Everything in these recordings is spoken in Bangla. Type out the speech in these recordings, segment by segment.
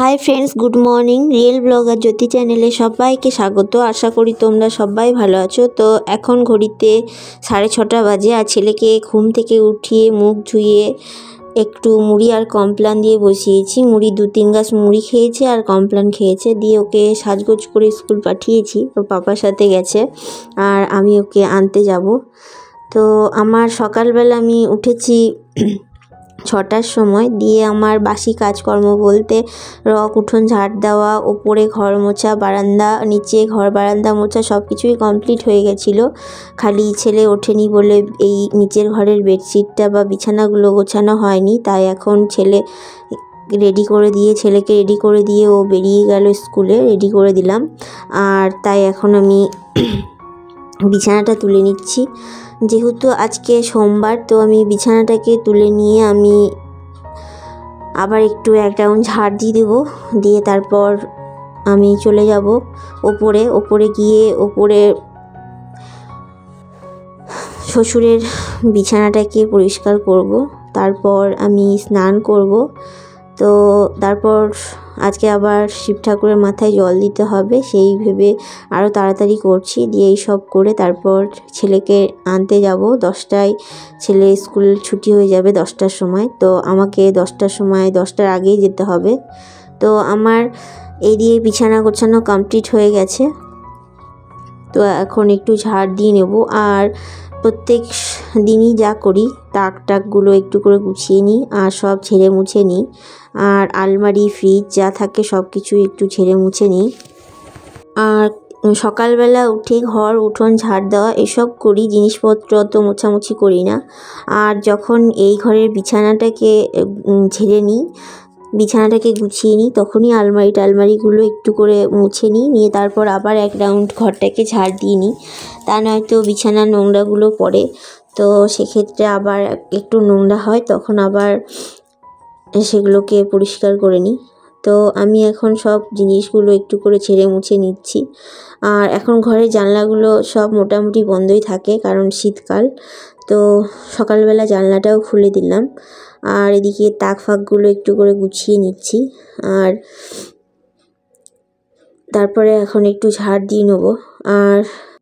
High friends good morning real blogger Jyoti चैनेले सबाइके स्वागत। आशा करी तोमरा सबाई भालो आछो। तो एखन घड़ीते 6:30 बाजे और छेलेके घुम थेके उठिए मुख धुए एकटू मुड़ी और कमप्लान दिए बसिएछि। मुड़ी 2-3 गाछ मुड़ी खेয়েছে और कमप्लान खेয়েছে दिए ओके साजगोज करे स्कूल पाठिয়েছি। ओर पापार साथे गेছে और आमी ओके आनते যাব। तो आमार सकाल बेला आमी उठेছি 6टार समय दिए आमार बासी काजकर्म बोलते रक उठोन झाड़ देवा ओपरे घर मोछा बारान्दा नीचे घर बारान्दा मोछा सबकिछुई कमप्लीट हो गेछिलो। खाली छेले ओठेनी बोले एई नीचेर घरेर बेडशिटटा बा बिछानागुलो गोछानो हयनि, ताई एखन छेले रेडी करे दिए छेलेके रेडी करे दिए ओ बेरिये गेल स्कूले रेडी करे दिलाम। और ताई एखन आमी बिछानाटा तुले निচ্ছি। जेहेतु आज के सोमवार तो आमी बिछानाटाके तुले निये आमी आबार एकटू एक राउंड झाड़ दिए देबो। दिए तारपर आमी चले যাব ओपरे ओपरे गिये ओपरे शशुरेर बिछानाटाके परिष्कार करब। तारपर आमी स्नान करब। तो तारपर आज के आबार शिव ठाकुरेर माथाय जल दिते हबे सेई भेबे आरो ताड़ाताड़ी करछि। दिए सब करे तारपर छेलेके आनते যাব। 10टाय छेले स्कूल छुटी हो जाबे 10टार समय। तो आमाके 10टार समय 10टार आगेई जेते हबे। तो आमार এই দিয়ে বিছানা গোছানো কমপ্লিট হয়ে গেছে। তো এখন একটু ঝাড় দিয়ে নেব। আর প্রত্যেক দিনই যা করি তাক টাকগুলো একটু করে গুছিয়ে নিই আর সব ঝেড়ে মুছে নিই। আর আলমারি ফ্রিজ যা থাকে সব কিছু একটু ঝেড়ে মুছে নিই। আর সকালবেলা উঠে ঘর উঠোন ঝাড় দেওয়া এসব করি, জিনিসপত্র অত মোছামুছি করি না। আর যখন এই ঘরের বিছানাটাকে ঝেড়ে নিই বিছানাটাকে গুছিয়ে নিই তখনই আলমারি টালমারিগুলো একটু করে মুছে নিই। নিয়ে তারপর আবার এক রাউন্ড ঘরটাকে ঝাড় দিয়ে নিই, তা নয়তো বিছানার নোংরাগুলো পড়ে। তো সেক্ষেত্রে আবার একটু নোংরা হয় তখন আবার সেগুলোকে পরিষ্কার করে নিই। তো আমি এখন সব জিনিসগুলো একটু করে ঝেড়ে মুছে নিচ্ছি। আর এখন ঘরের জানলাগুলো সব মোটামুটি বন্ধই থাকে কারণ শীতকাল। তো সকালবেলা জানলাটাও খুলে দিলাম। আর এদিকে তাক ফাকগুলো একটু করে গুছিয়ে নিচ্ছি। আর তারপরে এখন একটু ঝাড় দিয়ে নেব।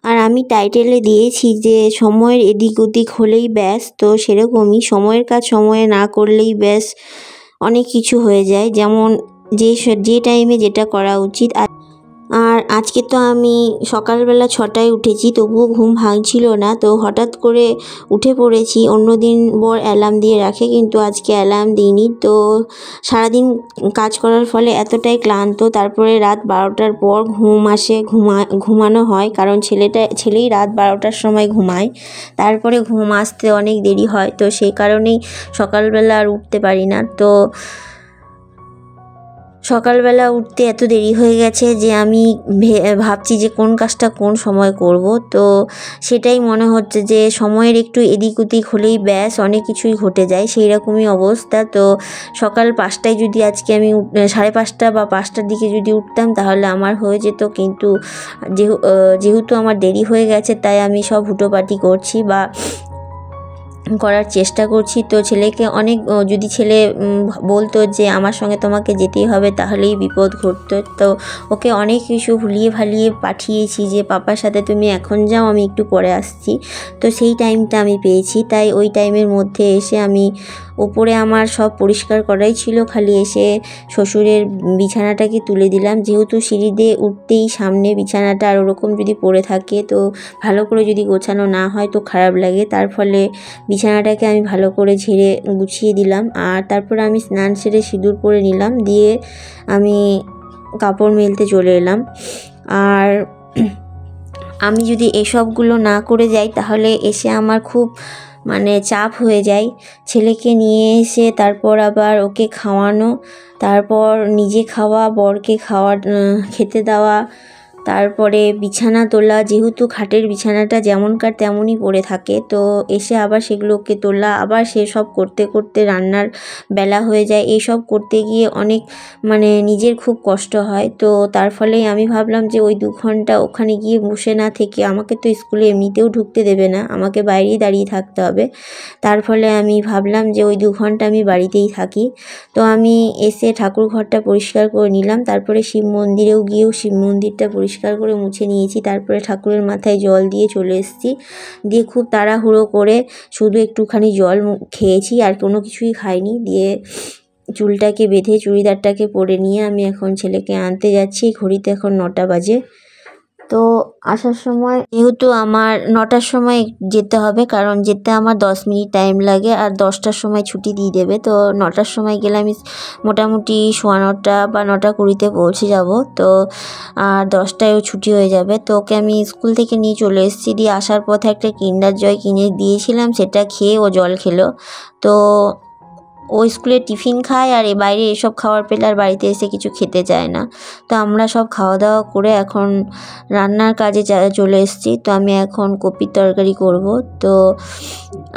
আর আমি টাইটেলে দিয়েছি যে সময়ের এদিক ওদিক হলেই ব্যাস। তো সেরকমই সময়ের কাজ সময়ে না করলেই ব্যাস অনেক কিছু হয়ে যায়, যেমন যে টাইমে যেটা করা উচিত। আর আজকে তো আমি সকালবেলা 6টায় উঠেছি তবুও ঘুম ভাঙছিল না। তো হঠাৎ করে উঠে পড়েছি। অন্যদিন বর অ্যালার্ম দিয়ে রাখে কিন্তু আজকে অ্যালার্ম দিইনি। তো সারাদিন কাজ করার ফলে এতটাই ক্লান্ত, তারপরে রাত 12টার পর ঘুম আসে, ঘুমানো হয় কারণ ছেলেই রাত 12টার সময় ঘুমায়। তারপরে ঘুম আসতে অনেক দেরি হয়। তো সেই কারণেই সকালবেলা আর উঠতে পারি না। তো সকালবেলা উঠতে এত দেরি হয়ে গেছে যে আমি ভাবছি যে কোন কাজটা কোন সময় করব। তো সেটাই মনে হচ্ছে যে সময়ের একটু এদিক ওদিক হলেই ব্যাস অনেক কিছুই ঘটে যায়, সেই রকমই অবস্থা। তো সকাল 5টায় যদি আজকে আমি 5:30 বা 5টার দিকে যদি উঠতাম তাহলে আমার হয়ে যেত, কিন্তু যেহেতু আমার দেরি হয়ে গেছে তাই আমি সব হুটোপাটি করছি বা করার চেষ্টা করছি। তো ছেলেকে অনেক যদি ছেলে বলতো যে আমার সঙ্গে তোমাকে যেতেই হবে তাহলেই বিপদ ঘটতো। তো ওকে অনেক কিছু ভুলিয়ে ভালিয়ে পাঠিয়েছি যে পাপার সাথে তুমি এখন যাও আমি একটু পরে আসছি। তো সেই টাইমটা আমি পেয়েছি, তাই ওই টাইমের মধ্যে এসে আমি ওপরে আমার সব পরিষ্কার করাই ছিল, খালি এসে শ্বশুরের বিছানাটাকে তুলে দিলাম। যেহেতু সিঁড়ি দিয়ে উঠতেই সামনে বিছানাটা আর ওরকম যদি পড়ে থাকে তো ভালো করে যদি গোছানো না হয় তো খারাপ লাগে। তার ফলে বিছানাটাকে আমি ভালো করে ঝেড়ে গুছিয়ে দিলাম। আর তারপর আমি স্নান সেরে সিঁদুর পরে নিলাম, দিয়ে আমি কাপড় মেলতে চলে এলাম। আর আমি যদি এসবগুলো না করে যাই তাহলে এসে আমার খুব চাপ হয়ে যায়। ছেলেকে নিয়ে এসে তারপর আবার ওকে খাওয়ানো, তারপর নিজে খাওয়া, বরকে খেতে দেওয়া, তারপরে বিছানা তোলা, যেহেতু খাটের বিছানাটা যেমনকার তেমনই পড়ে থাকে, তো এসে আবার সেগুলোকে তোলা, আবার সেসব করতে করতে রান্নার বেলা হয়ে যায়। এইসব করতে গিয়ে অনেক মানে নিজের খুব কষ্ট হয়। তো তার ফলেই আমি ভাবলাম যে ওই 2 ঘন্টা ওখানে গিয়ে বসে না থেকে, আমাকে তো স্কুলে এমনিতেও ঢুকতে দেবে না, আমাকে বাইরেই দাঁড়িয়ে থাকতে হবে। তার ফলে আমি ভাবলাম যে ওই 2 ঘন্টা আমি বাড়িতেই থাকি। তো আমি এসে ঠাকুর ঘরটা পরিষ্কার করে নিলাম, তারপরে শিব মন্দিরেও গিয়েও শিব মন্দিরটা পরিষ্কার করে মুছে নিয়েছি। তারপরে ঠাকুরের মাথায় জল দিয়ে চলে এসেছি, দিয়ে খুব তাড়াহুড়ো করে শুধু একটুখানি জল খেয়েছি, আর কোনো কিছুই খাইনি। দিয়ে চুলটাকে বেঁধে চুড়িদারটাকে পরে নিয়ে আমি এখন ছেলেকে আনতে যাচ্ছি। ঘড়িতে এখন 9টা বাজে। তো আসার সময় যেহেতু আমার 9টার সময় যেতে হবে, কারণ যেতে আমার 10 মিনিট টাইম লাগে, আর 10টার সময় ছুটি দিয়ে দেবে। তো 9টার সময় গেলে আমি মোটামুটি 9:15 বা 9:20 পৌঁছে যাব। তো আর 10টায়ও ছুটি হয়ে যাবে। তো ওকে আমি স্কুল থেকে নিয়ে চলে এসেছি। দিয়ে আসার পথে একটা কিন্ডার জয় কিনে দিয়েছিলাম, সেটা খেয়ে ও জল খেলো। তো ও স্কুলে টিফিন খায়, আর বাইরে এসব খাবার পেলে আর বাড়িতে এসে কিছু খেতে চায় না। তো আমরা সব খাওয়া দাওয়া করে এখন রান্নার কাজে চলে এসেছি। তো আমি এখন কপির তরকারি করব। তো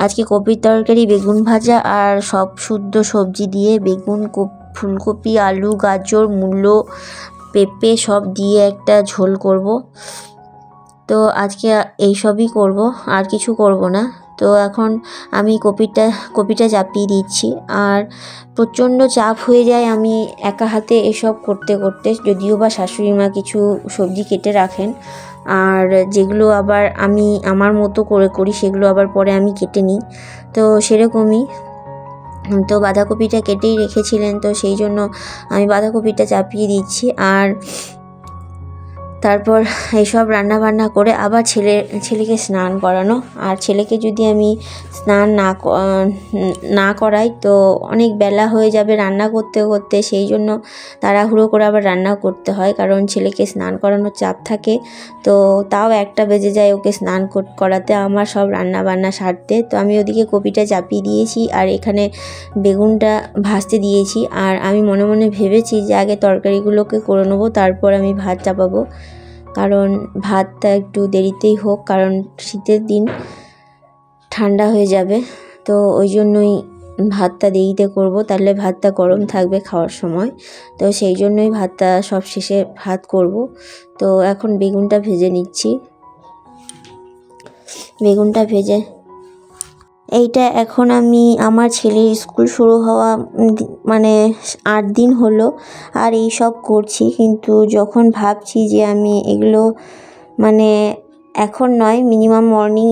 আজকে কপির তরকারি, বেগুন ভাজা আর সব শুদ্ধ সবজি দিয়ে, বেগুন, ফুলকপি, আলু, গাজর, মূলো, পেঁপে সব দিয়ে একটা ঝোল করব। তো আজকে এইসবই করব, আর কিছু করব না। তো এখন আমি কপিটা চাপিয়ে দিচ্ছি, আর প্রচণ্ড চাপ হয়ে যায় আমি একা হাতে এসব করতে করতে। যদিও বা শাশুড়ি মা কিছু সবজি কেটে রাখেন, আর যেগুলো আবার আমি আমার মতো করে করি, সেগুলো আবার পরে আমি কেটে নিই। তো সেরকমই। তো বাঁধাকপিটা কেটেই রেখেছিলেন, তো সেই জন্য আমি বাঁধাকপিটা চাপিয়ে দিচ্ছি। আর তারপর এইসব রান্নাবান্না করে আবার ছেলেকে স্নান করানো। আর ছেলেকে যদি আমি স্নান না করাই তো অনেক বেলা হয়ে যাবে রান্না করতে করতে, সেই জন্য তাড়াহুড়ো করে আবার রান্নাও করতে হয়, কারণ ছেলেকে স্নান করানোর চাপ থাকে। তো তাও 1টা বেজে যায় ওকে স্নান করাতে, আমার সব রান্নাবান্না সারতে। তো আমি ওদিকে কপিটা চাপিয়ে দিয়েছি, আর এখানে বেগুনটা ভাজতে দিয়েছি। আর আমি মনে মনে ভেবেছি যে আগে তরকারিগুলোকে করে নেবো, তারপর আমি ভাত চাপাবো, কারণ ভাতটা একটু দেরিতেই হোক, কারণ শীতের দিন ঠান্ডা হয়ে যাবে। তো ওই জন্যই ভাতটা দেরিতে করব, তাহলে ভাতটা গরম থাকবে খাওয়ার সময়। তো সেই জন্যই ভাতটা সব শেষে ভাত করব। তো এখন বেগুনটা ভেজে নিচ্ছি। বেগুনটা ভেজে এইটা এখন আমি আমার ছেলের স্কুল শুরু হওয়া মানে 8 দিন হলো, আর এই সব করছি। কিন্তু যখন ভাবছি যে আমি এগুলো মানে এখন নয়, মিনিমাম মর্নিং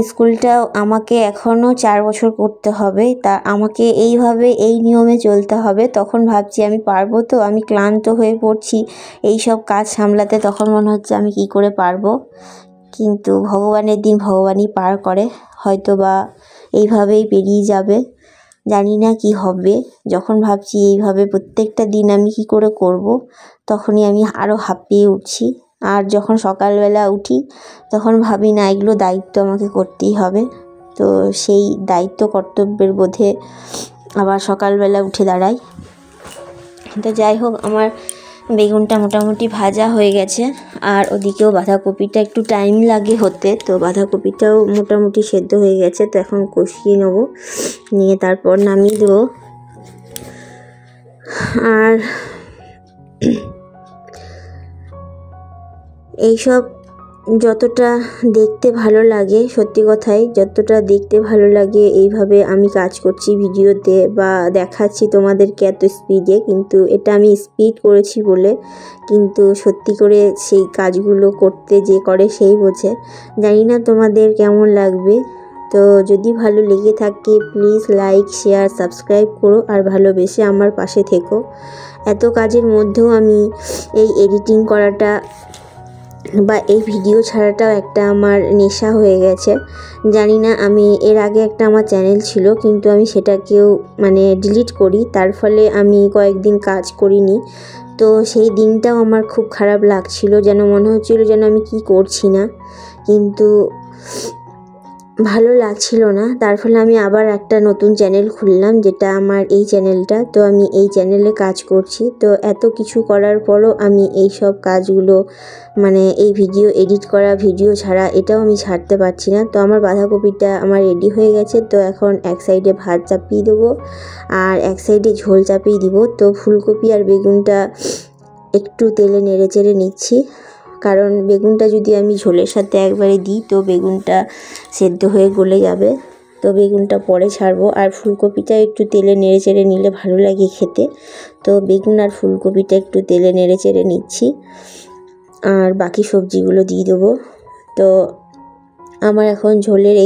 স্কুলটা আমাকে এখনও 4 বছর করতে হবে, তা আমাকে এইভাবে এই নিয়মে চলতে হবে। তখন ভাবছি আমি পারবো তো, আমি ক্লান্ত হয়ে পড়ছি এই সব কাজ সামলাতে। তখন মনে হচ্ছে আমি কি করে পারবো, কিন্তু ভগবানের দিন ভগবানই পার করে, হয়তো বা এইভাবেই পেরিয়ে যাবে, জানি না কি হবে। যখন ভাবছি এইভাবে প্রত্যেকটা দিন আমি কি করে করব, তখনই আমি আরও হাঁপিয়ে উঠছি। আর যখন সকালবেলা উঠি তখন ভাবি না, এগুলো দায়িত্ব আমাকে করতেই হবে। তো সেই দায়িত্ব কর্তব্যের বোধে আবার সকালবেলা উঠে দাঁড়াই। তো যাই হোক, আমার বেগুনটা মোটামুটি ভাজা হয়ে গেছে, আর ওদিকেও বাঁধাকপিটা একটু টাইম লাগে হতে। তো বাঁধাকপিটাও মোটামুটি সেদ্ধ হয়ে গেছে। তো এখন কষিয়ে নেবো, নিয়ে তারপর নামিয়ে দেবো। আর এইসব যতটা দেখতে ভালো লাগে, সত্যি কথাই যতটা দেখতে ভালো লাগে এইভাবে আমি কাজ করছি ভিডিওতে বা দেখাচ্ছি তোমাদেরকে এত স্পিডে, কিন্তু এটা আমি স্পিড করেছি বলে, কিন্তু সত্যি করে সেই কাজগুলো করতে যে করে সেই বোঝে। জানি না তোমাদের কেমন লাগবে। তো যদি ভালো লেগে থাকে প্লিজ লাইক, শেয়ার, সাবস্ক্রাইব করো, আর ভালোবেসে আমার পাশে থেকো। এত কাজের মধ্যেও আমি এই এডিটিং করাটা বা এই ভিডিও ছাড়াটাও একটা আমার নেশা হয়ে গেছে। জানি না, আমি এর আগে একটা আমার চ্যানেল ছিল, কিন্তু আমি সেটাকেও ডিলিট করি, তার ফলে আমি কয়েকদিন কাজ করিনি। তো সেই দিনটাও আমার খুব খারাপ লাগছিল, যেন মনে হচ্ছিল যেন আমি কি করছি না। কিন্তু ভালো লাগছিল না, তার ফলে আমি আবার একটা নতুন চ্যানেল খুললাম, যেটা আমার এই চ্যানেলটা। তো আমি এই চ্যানেলে কাজ করছি। তো এত কিছু করার পরও আমি এই সব কাজগুলো মানে এই ভিডিও এডিট করা, ভিডিও ছাড়া, এটাও আমি ছাড়তে পারছি না। তো আমার বাঁধাকপিটা আমার রেডি হয়ে গেছে। তো এখন এক সাইডে ভাত চাপিয়ে দেবো আর এক সাইডে ঝোল চাপিয়ে দিব। তো ফুলকপি আর বেগুনটা একটু তেলে নেড়ে চেড়ে নিচ্ছি, কারণ বেগুনটা যদি আমি ঝোলের সাথে একবারে দিই তো বেগুনটা সেদ্ধ হয়ে গলে যাবে। তো বেগুনটা পরে ছাড়বো, আর ফুলকপিটা একটু তেলে নেড়ে চেড়ে নিলে ভালো লাগে খেতে। তো বেগুন আর ফুলকপিটা একটু তেলে নেড়ে চেড়ে নিচ্ছি, আর বাকি সবজিগুলো দিয়ে দেবো। তো আমার এখন ঝোলের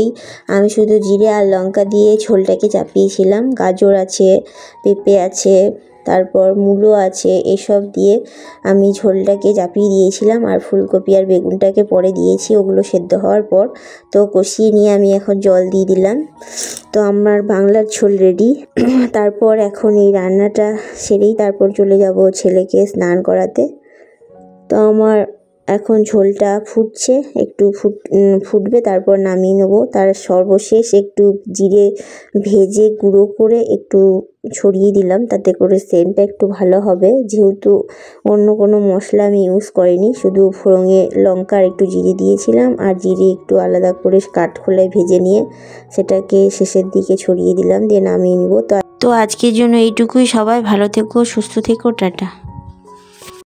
আমি শুধু জিরে আর লঙ্কা দিয়ে ঝোলটাকে চাপিয়েছিলাম। গাজর আছে, পেঁপে আছে, তারপর মূলো আছে, এসব দিয়ে আমি ঝোলটাকে চাপিয়ে দিয়েছিলাম, আর ফুলকপি আর বেগুনটাকে পরে দিয়েছি ওগুলো সেদ্ধ হওয়ার পর। তো কষিয়ে নিয়ে আমি এখন জল দিয়ে দিলাম। তো আমার বাংলার ঝোল রেডি। তারপর এখন এই রান্নাটা সেরেই তারপর চলে যাব ছেলেকে স্নান করাতে। তো আমার এখন ঝোলটা ফুটছে, একটু ফুটবে, তারপর নামিয়ে নেবো। তার সর্বশেষ একটু জিরে ভেজে গুঁড়ো করে একটু ছড়িয়ে দিলাম, তাতে করে সেন্টটা একটু ভালো হবে। যেহেতু অন্য কোনো মশলা আমি ইউজ করিনি, শুধু ফোড়নে লঙ্কা আর একটু জিরে দিয়েছিলাম, আর জিরে একটু আলাদা করে কাঠখোলায় ভেজে নিয়ে সেটাকে শেষের দিকে ছড়িয়ে দিলাম, দিয়ে নামিয়ে নেবো। তো আজকের জন্য এইটুকুই। সবাই ভালো থেকো, সুস্থ থেকো, টাটা।